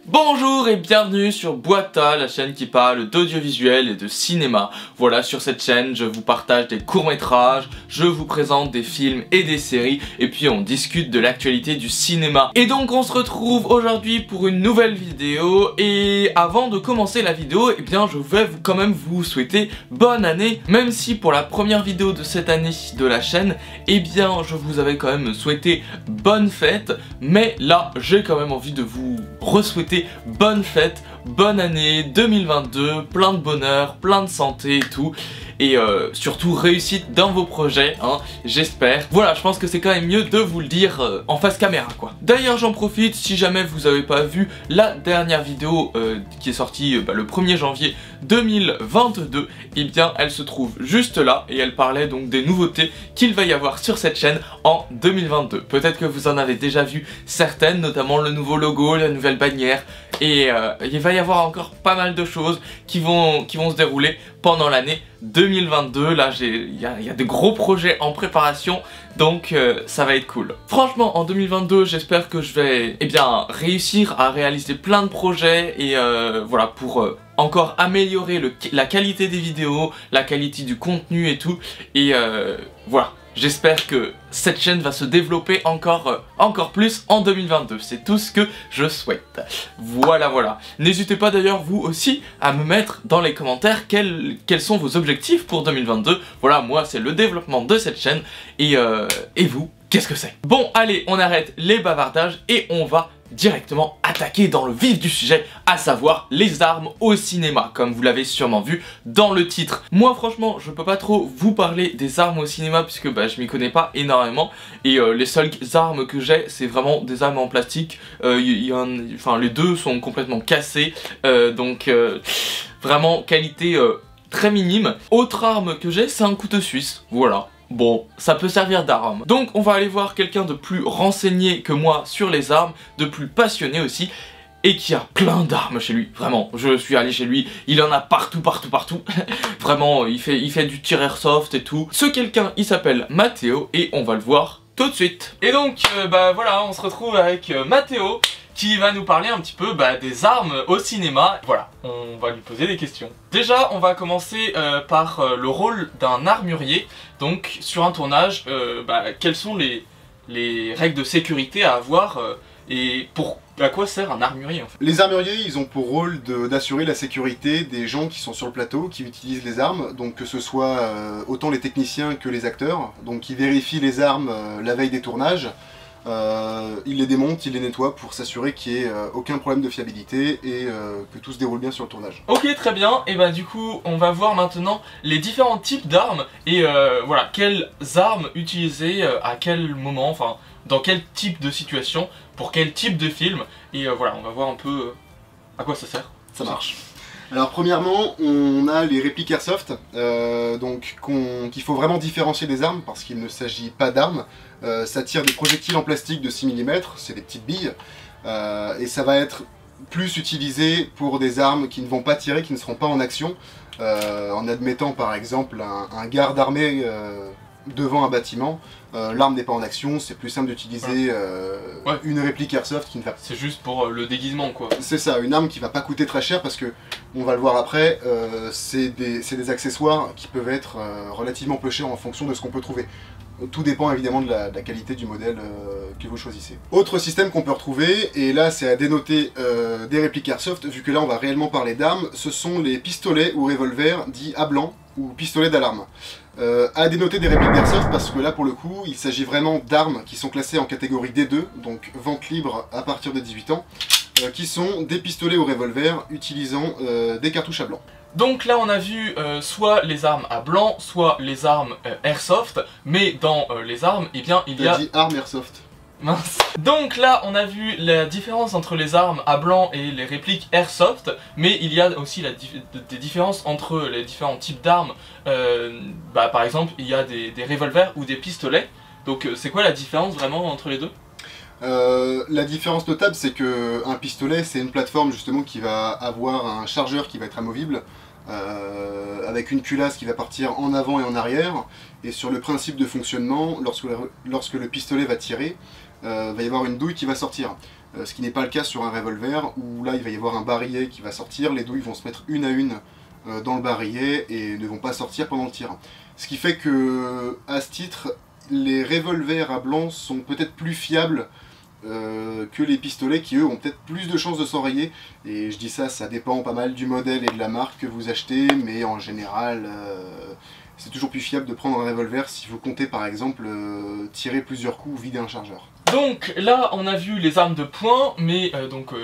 Bonjour et bienvenue sur Boita, la chaîne qui parle d'audiovisuel et de cinéma. Voilà, sur cette chaîne, je vous partage des courts-métrages, je vous présente des films et des séries, et puis on discute de l'actualité du cinéma. Et donc on se retrouve aujourd'hui pour une nouvelle vidéo, et avant de commencer la vidéo, eh bien je vais quand même vous souhaiter bonne année, même si pour la première vidéo de cette année de la chaîne, eh bien je vous avais quand même souhaité bonne fête, mais là j'ai quand même envie de vous re-souhaiter bonne fête, bonne année 2022, plein de bonheur, plein de santé et tout, et surtout réussite dans vos projets, hein, j'espère. Voilà, je pense que c'est quand même mieux de vous le dire en face caméra, quoi. D'ailleurs, j'en profite, si jamais vous avez pas vu la dernière vidéo qui est sortie le 1er janvier 2022, et bien elle se trouve juste là, et elle parlait donc des nouveautés qu'il va y avoir sur cette chaîne en 2022. Peut-être que vous en avez déjà vu certaines, notamment le nouveau logo, la nouvelle bannière, et il va y avoir encore pas mal de choses qui vont se dérouler pendant l'année 2022. Là, il y a des gros projets en préparation, donc ça va être cool. Franchement, en 2022, j'espère que je vais réussir à réaliser plein de projets, et voilà, pour encore améliorer la qualité des vidéos, la qualité du contenu et tout, et voilà. J'espère que cette chaîne va se développer encore plus en 2022, c'est tout ce que je souhaite. Voilà. N'hésitez pas d'ailleurs vous aussi à me mettre dans les commentaires quels sont vos objectifs pour 2022. Voilà, moi c'est le développement de cette chaîne, et vous, qu'est-ce que c'est? Bon, allez, on arrête les bavardages et on va directement attaquer dans le vif du sujet, à savoir les armes au cinéma, comme vous l'avez sûrement vu dans le titre. Moi franchement, je peux pas trop vous parler des armes au cinéma puisque je m'y connais pas énormément, et les seules armes que j'ai, c'est vraiment des armes en plastique. Les deux sont complètement cassés, donc vraiment qualité très minime. Autre arme que j'ai, c'est un couteau suisse, voilà. Bon, ça peut servir d'arme. Donc on va aller voir quelqu'un de plus renseigné que moi sur les armes, de plus passionné aussi, et qui a plein d'armes chez lui. Vraiment, je suis allé chez lui, il en a partout. Vraiment, il fait du tir airsoft et tout. Ce quelqu'un, il s'appelle Mathéo, et on va le voir tout de suite. Et donc, voilà, on se retrouve avec Mathéo, qui va nous parler un petit peu des armes au cinéma. Voilà, on va lui poser des questions. Déjà, on va commencer par le rôle d'un armurier. Donc, sur un tournage, quelles sont les règles de sécurité à avoir et à quoi sert un armurier en fait? Les armuriers, ils ont pour rôle d'assurer la sécurité des gens qui sont sur le plateau, qui utilisent les armes, donc que ce soit autant les techniciens que les acteurs, donc ils vérifient les armes la veille des tournages. Il les démonte, il les nettoie pour s'assurer qu'il n'y ait aucun problème de fiabilité et que tout se déroule bien sur le tournage. Ok, très bien, et du coup on va voir maintenant les différents types d'armes, et voilà, quelles armes utiliser à quel moment, enfin dans quel type de situation, pour quel type de film, et voilà, on va voir un peu à quoi ça sert. Ça marche. Alors premièrement, on a les répliques airsoft, qu'il faut vraiment différencier des armes parce qu'il ne s'agit pas d'armes. Ça tire des projectiles en plastique de 6 mm, c'est des petites billes, et ça va être plus utilisé pour des armes qui ne vont pas tirer, qui ne seront pas en action, en admettant par exemple un garde armé devant un bâtiment. L'arme n'est pas en action, c'est plus simple d'utiliser une réplique airsoft qui ne va... C'est juste pour le déguisement quoi. C'est ça, une arme qui va pas coûter très cher parce que, on va le voir après, c'est des accessoires qui peuvent être relativement peu chers en fonction de ce qu'on peut trouver. Tout dépend évidemment de la qualité du modèle que vous choisissez. Autre système qu'on peut retrouver, et là c'est à dénoter des répliques airsoft, vu que là on va réellement parler d'armes, ce sont les pistolets ou revolvers dits à blanc ou pistolets d'alarme. À dénoter des répliques d'airsoft parce que là pour le coup il s'agit vraiment d'armes qui sont classées en catégorie D2, donc vente libre à partir de 18 ans, qui sont des pistolets ou revolvers utilisant des cartouches à blanc. Donc là on a vu soit les armes à blanc, soit les armes airsoft, mais dans les armes, il y a... dit armes airsoft. Mince. Donc là on a vu la différence entre les armes à blanc et les répliques airsoft, mais il y a aussi des différences entre les différents types d'armes. Par exemple il y a des revolvers ou des pistolets, donc c'est quoi la différence vraiment entre les deux? La différence notable, c'est que un pistolet, c'est une plateforme justement qui va avoir un chargeur qui va être amovible, avec une culasse qui va partir en avant et en arrière, et sur le principe de fonctionnement, lorsque le pistolet va tirer, va y avoir une douille qui va sortir. ce qui n'est pas le cas sur un revolver, où là il va y avoir un barillet qui va sortir, les douilles vont se mettre une à une dans le barillet et ne vont pas sortir pendant le tir. Ce qui fait que, à ce titre, les revolvers à blanc sont peut-être plus fiables que les pistolets qui eux ont peut-être plus de chances de s'enrayer. Et je dis ça, ça dépend pas mal du modèle et de la marque que vous achetez, mais en général c'est toujours plus fiable de prendre un revolver si vous comptez par exemple tirer plusieurs coups ou vider un chargeur. Donc là on a vu les armes de poing, mais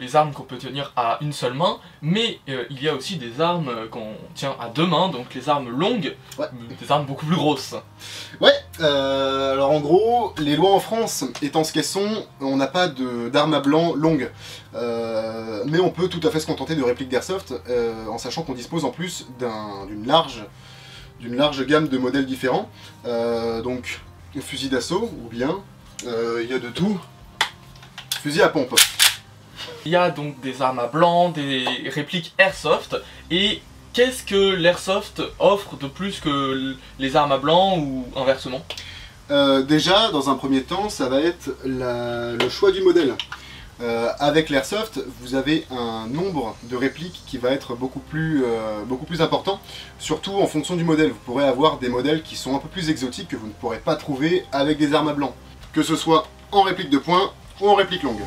les armes qu'on peut tenir à une seule main, mais il y a aussi des armes qu'on tient à deux mains, donc les armes longues, ouais. Des armes beaucoup plus grosses. Ouais, alors en gros, les lois en France étant ce qu'elles sont, on n'a pas d'armes à blanc longues, mais on peut tout à fait se contenter de répliques d'airsoft, en sachant qu'on dispose en plus d'une large gamme de modèles différents, donc fusil d'assaut ou bien il y a de tout. Fusil à pompe. Il y a donc des armes à blanc, des répliques airsoft, et qu'est-ce que l'airsoft offre de plus que les armes à blanc ou inversement? Déjà, dans un premier temps, ça va être le choix du modèle. Avec l'airsoft, vous avez un nombre de répliques qui va être beaucoup plus important, surtout en fonction du modèle. Vous pourrez avoir des modèles qui sont un peu plus exotiques que vous ne pourrez pas trouver avec des armes à blanc, que ce soit en réplique de poing ou en réplique longue.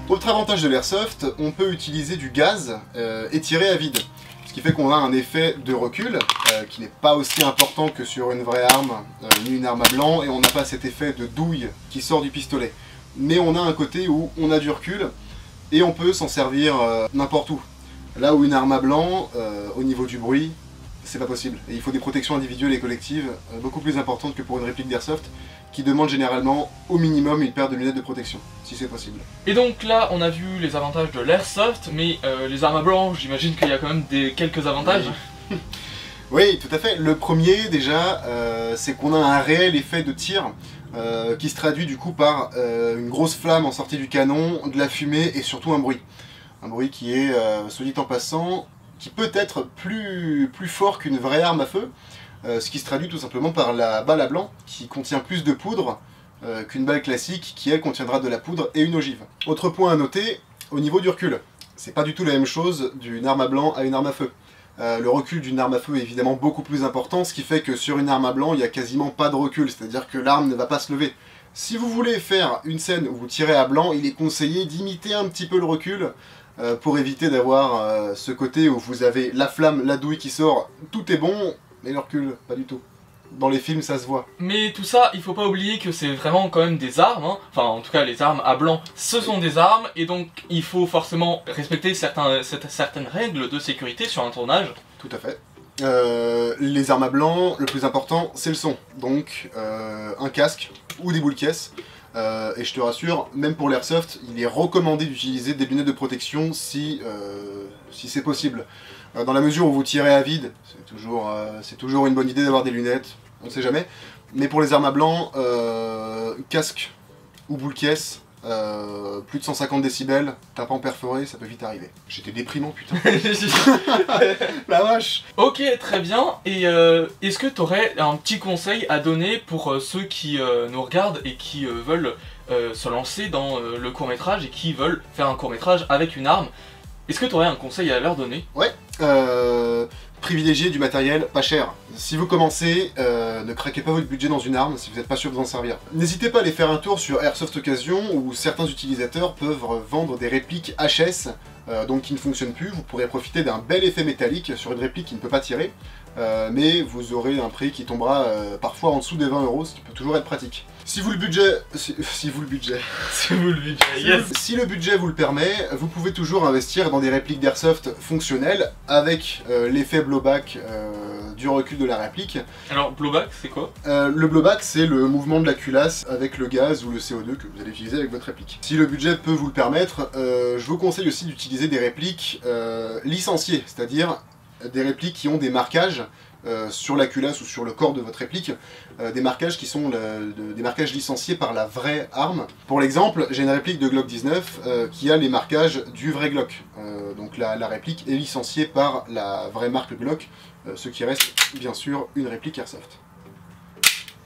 Autre avantage de l'airsoft, on peut utiliser du gaz et tirer à vide. Ce qui fait qu'on a un effet de recul qui n'est pas aussi important que sur une vraie arme, ni une arme à blanc, et on n'a pas cet effet de douille qui sort du pistolet. Mais on a un côté où on a du recul et on peut s'en servir n'importe où. Là où une arme à blanc, au niveau du bruit, c'est pas possible. Et il faut des protections individuelles et collectives beaucoup plus importantes que pour une réplique d'airsoft, qui demande généralement au minimum une paire de lunettes de protection, si c'est possible. Et donc là, on a vu les avantages de l'airsoft, mais les armes à blanc, j'imagine qu'il y a quand même quelques avantages. Oui, tout à fait. Le premier, déjà, c'est qu'on a un réel effet de tir qui se traduit du coup par une grosse flamme en sortie du canon, de la fumée et surtout un bruit. Un bruit qui est, soit dit en passant, qui peut être plus fort qu'une vraie arme à feu, ce qui se traduit tout simplement par la balle à blanc, qui contient plus de poudre qu'une balle classique, qui elle contiendra de la poudre et une ogive. Autre point à noter, au niveau du recul, c'est pas du tout la même chose d'une arme à blanc à une arme à feu. Le recul d'une arme à feu est évidemment beaucoup plus important, ce qui fait que sur une arme à blanc, il n'y a quasiment pas de recul, c'est-à-dire que l'arme ne va pas se lever. Si vous voulez faire une scène où vous tirez à blanc, il est conseillé d'imiter un petit peu le recul, pour éviter d'avoir ce côté où vous avez la flamme, la douille qui sort, tout est bon, mais le recul, pas du tout. Dans les films, ça se voit. Mais tout ça, il faut pas oublier que c'est vraiment quand même des armes, hein. Enfin en tout cas les armes à blanc, ce sont des armes, et donc il faut forcément respecter certaines règles de sécurité sur un tournage. Tout à fait. Les armes à blanc, le plus important, c'est le son. Donc un casque ou des boules caisses. Et je te rassure, même pour l'airsoft, il est recommandé d'utiliser des lunettes de protection si c'est possible. Dans la mesure où vous tirez à vide, c'est toujours une bonne idée d'avoir des lunettes, on ne sait jamais. Mais pour les armes à blanc, casque ou boule caisse, plus de 150 décibels, tapant perforé, ça peut vite arriver. J'étais déprimant, putain. La vache. Ok, très bien. Et est-ce que tu aurais un petit conseil à donner pour ceux qui nous regardent et qui veulent se lancer dans le court-métrage et qui veulent faire un court-métrage avec une arme? Est-ce que tu aurais un conseil à leur donner? Ouais, privilégiez du matériel pas cher. Si vous commencez, ne craquez pas votre budget dans une arme si vous n'êtes pas sûr de vous en servir. N'hésitez pas à aller faire un tour sur Airsoft Occasion où certains utilisateurs peuvent vendre des répliques HS, donc qui ne fonctionnent plus. Vous pourrez profiter d'un bel effet métallique sur une réplique qui ne peut pas tirer, mais vous aurez un prix qui tombera parfois en dessous des 20 €, ce qui peut toujours être pratique. Si vous le budget, si le budget vous le permet, vous pouvez toujours investir dans des répliques d'airsoft fonctionnelles avec l'effet blowback du recul de la réplique. Alors blowback c'est quoi? Le blowback c'est le mouvement de la culasse avec le gaz ou le CO2 que vous allez utiliser avec votre réplique. Si le budget peut vous le permettre, je vous conseille aussi d'utiliser des répliques licenciées, c'est-à-dire des répliques qui ont des marquages sur la culasse ou sur le corps de votre réplique, des marquages qui sont des marquages licenciés par la vraie arme. Pour l'exemple, j'ai une réplique de Glock 19 qui a les marquages du vrai Glock. Donc la réplique est licenciée par la vraie marque Glock, ce qui reste bien sûr une réplique Airsoft.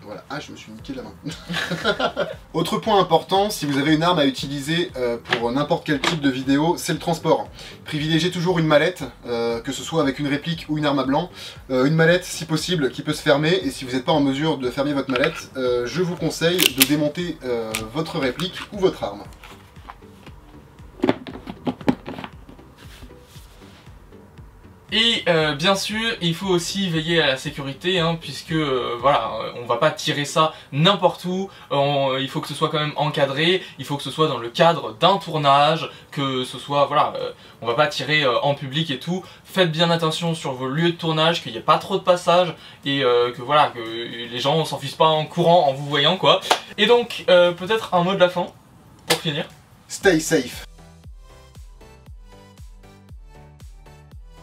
Voilà, ah je me suis niqué la main. Autre point important, si vous avez une arme à utiliser pour n'importe quel type de vidéo, c'est le transport. Privilégiez toujours une mallette, que ce soit avec une réplique ou une arme à blanc. Une mallette si possible qui peut se fermer, et si vous n'êtes pas en mesure de fermer votre mallette, je vous conseille de démonter votre réplique ou votre arme. Et bien sûr, il faut aussi veiller à la sécurité, hein, puisque voilà, on va pas tirer ça n'importe où, il faut que ce soit quand même encadré, il faut que ce soit dans le cadre d'un tournage, que ce soit, voilà, on va pas tirer en public et tout. Faites bien attention sur vos lieux de tournage, qu'il n'y ait pas trop de passages, et que voilà, que les gens s'enfuient pas en courant en vous voyant, quoi. Et donc, peut-être un mot de la fin, pour finir. Stay safe.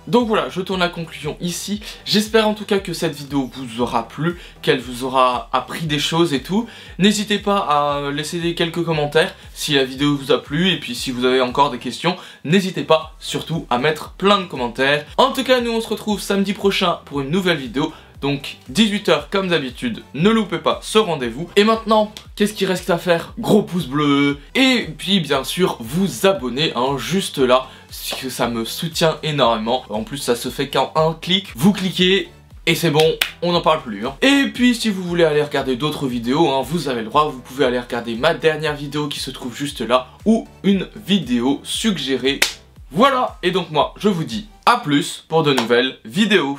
Donc voilà, je tourne la conclusion ici. J'espère en tout cas que cette vidéo vous aura plu, qu'elle vous aura appris des choses et tout. N'hésitez pas à laisser quelques commentaires si la vidéo vous a plu, et puis si vous avez encore des questions, n'hésitez pas surtout à mettre plein de commentaires. En tout cas, nous on se retrouve samedi prochain pour une nouvelle vidéo. Donc 18 h comme d'habitude, ne loupez pas ce rendez-vous. Et maintenant, qu'est-ce qu'il reste à faire? Gros pouce bleu. Et puis bien sûr, vous abonner, hein, juste là, parce que ça me soutient énormément. En plus, ça se fait qu'en un clic. Vous cliquez et c'est bon, on n'en parle plus. Hein. Et puis si vous voulez aller regarder d'autres vidéos, hein, vous avez le droit, vous pouvez aller regarder ma dernière vidéo qui se trouve juste là, ou une vidéo suggérée. Voilà, et donc moi, je vous dis à plus pour de nouvelles vidéos.